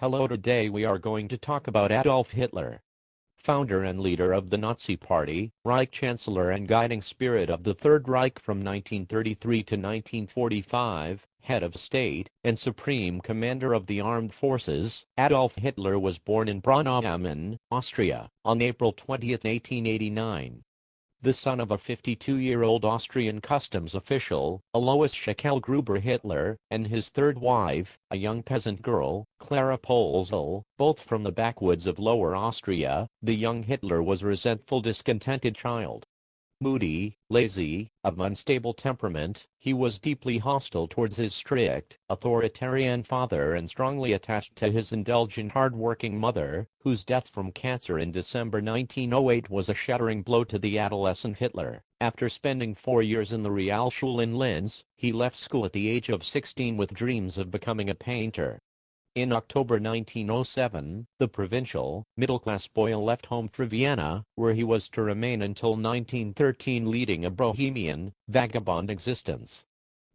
Hello, today we are going to talk about Adolf Hitler, founder and leader of the Nazi Party, Reich Chancellor and guiding spirit of the Third Reich from 1933 to 1945, head of state and supreme commander of the armed forces. Adolf Hitler was born in Braunau am Inn, Austria, on April 20, 1889. The son of a 52-year-old Austrian customs official, Alois Schickel-Gruber Hitler, and his third wife, a young peasant girl, Clara Polzel, both from the backwoods of Lower Austria, the young Hitler was a resentful, discontented child. Moody, lazy, of unstable temperament, he was deeply hostile towards his strict, authoritarian father and strongly attached to his indulgent, hard-working mother, whose death from cancer in December 1908 was a shattering blow to the adolescent Hitler. After spending 4 years in the Realschule in Linz, he left school at the age of 16 with dreams of becoming a painter. In October 1907, the provincial, middle-class boy left home for Vienna, where he was to remain until 1913, leading a bohemian, vagabond existence.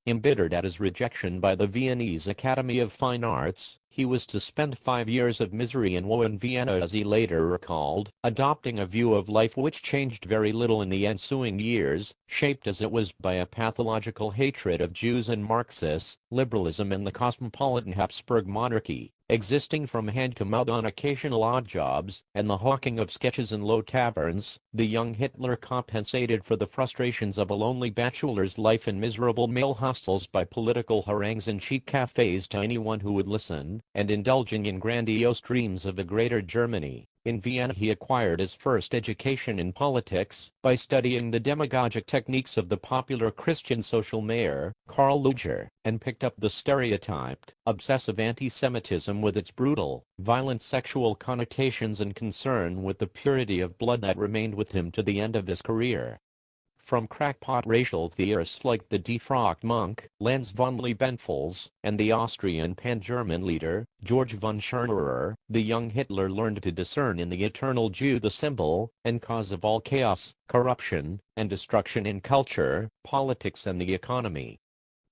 Embittered at his rejection by the Viennese Academy of Fine Arts, he was to spend 5 years of misery and woe in Vienna, as he later recalled, adopting a view of life which changed very little in the ensuing years, shaped as it was by a pathological hatred of Jews and Marxists, liberalism and the cosmopolitan Habsburg monarchy, existing from hand to mouth on occasional odd jobs, and the hawking of sketches in low taverns. The young Hitler compensated for the frustrations of a lonely bachelor's life in miserable male hostels by political harangues and cheap cafes to anyone who would listen, and indulging in grandiose dreams of a greater Germany. In Vienna he acquired his first education in politics, by studying the demagogic techniques of the popular Christian social mayor, Karl Lueger, and picked up the stereotyped, obsessive anti-Semitism with its brutal, violent sexual connotations and concern with the purity of blood that remained with him to the end of his career. From crackpot racial theorists like the defrocked monk, Lenz von Liebenfels, and the Austrian pan-German leader, George von Schirmerer, the young Hitler learned to discern in the eternal Jew the symbol and cause of all chaos, corruption, and destruction in culture, politics and the economy.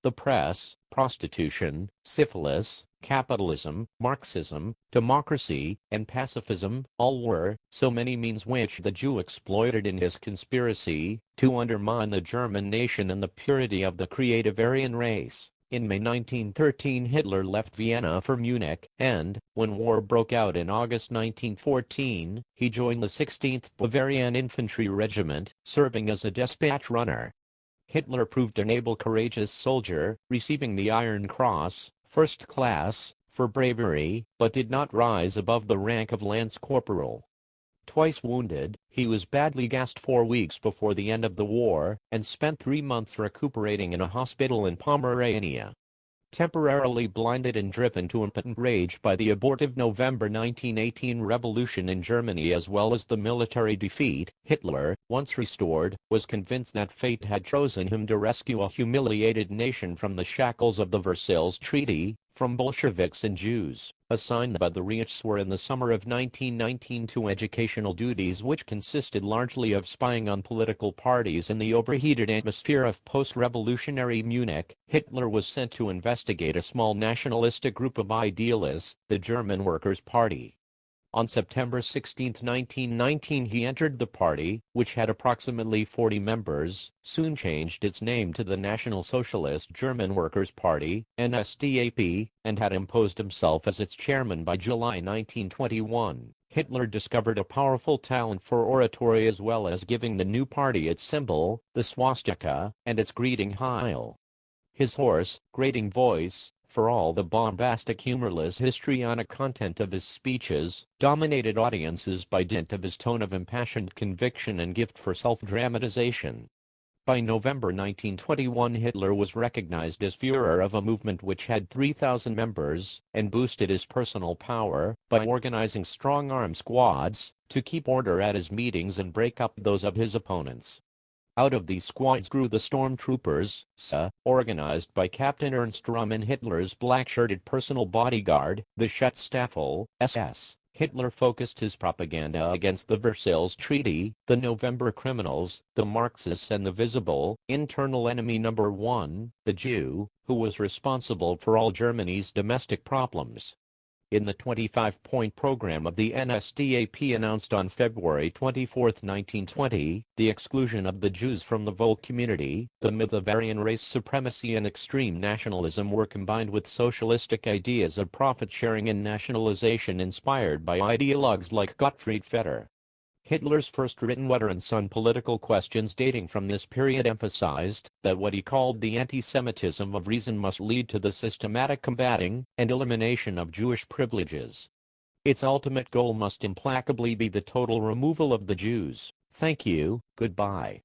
The press, prostitution, syphilis, capitalism, Marxism, democracy, and pacifism, all were so many means which the Jew exploited in his conspiracy to undermine the German nation and the purity of the creative Aryan race. In May 1913 Hitler left Vienna for Munich, and, when war broke out in August 1914, he joined the 16th Bavarian Infantry Regiment, serving as a dispatch runner. Hitler proved an able, courageous soldier, receiving the Iron Cross, First Class, for bravery, but did not rise above the rank of lance corporal. Twice wounded, he was badly gassed 4 weeks before the end of the war, and spent 3 months recuperating in a hospital in Pomerania. Temporarily blinded and driven to impotent rage by the abortive November 1918 revolution in Germany as well as the military defeat, Hitler, once restored, was convinced that fate had chosen him to rescue a humiliated nation from the shackles of the Versailles Treaty, from Bolsheviks and Jews, assigned by the Reichswehr in the summer of 1919 to educational duties which consisted largely of spying on political parties in the overheated atmosphere of post-revolutionary Munich. Hitler was sent to investigate a small nationalistic group of idealists, the German Workers' Party. On September 16, 1919 he entered the party, which had approximately 40 members, soon changed its name to the National Socialist German Workers' Party, NSDAP, and had imposed himself as its chairman by July 1921. Hitler discovered a powerful talent for oratory as well as giving the new party its symbol, the swastika, and its greeting Heil. His hoarse, grating voice, for all the bombastic, humorless, histrionic content of his speeches, dominated audiences by dint of his tone of impassioned conviction and gift for self-dramatization. By November 1921 Hitler was recognized as Führer of a movement which had 3,000 members, and boosted his personal power by organizing strong-arm squads to keep order at his meetings and break up those of his opponents. Out of these squads grew the stormtroopers, organized by Captain Ernst Röhm, Hitler's black-shirted personal bodyguard, the Schutzstaffel, SS. Hitler focused his propaganda against the Versailles Treaty, the November criminals, the Marxists and the visible, internal enemy number one, the Jew, who was responsible for all Germany's domestic problems. In the 25-point program of the NSDAP announced on February 24, 1920, the exclusion of the Jews from the Volk community, the myth of Aryan race supremacy and extreme nationalism were combined with socialistic ideas of profit-sharing and nationalization inspired by ideologues like Gottfried Feder. Hitler's first written utterance on political questions dating from this period emphasized that what he called the anti-Semitism of reason must lead to the systematic combating and elimination of Jewish privileges. Its ultimate goal must implacably be the total removal of the Jews. Thank you, goodbye.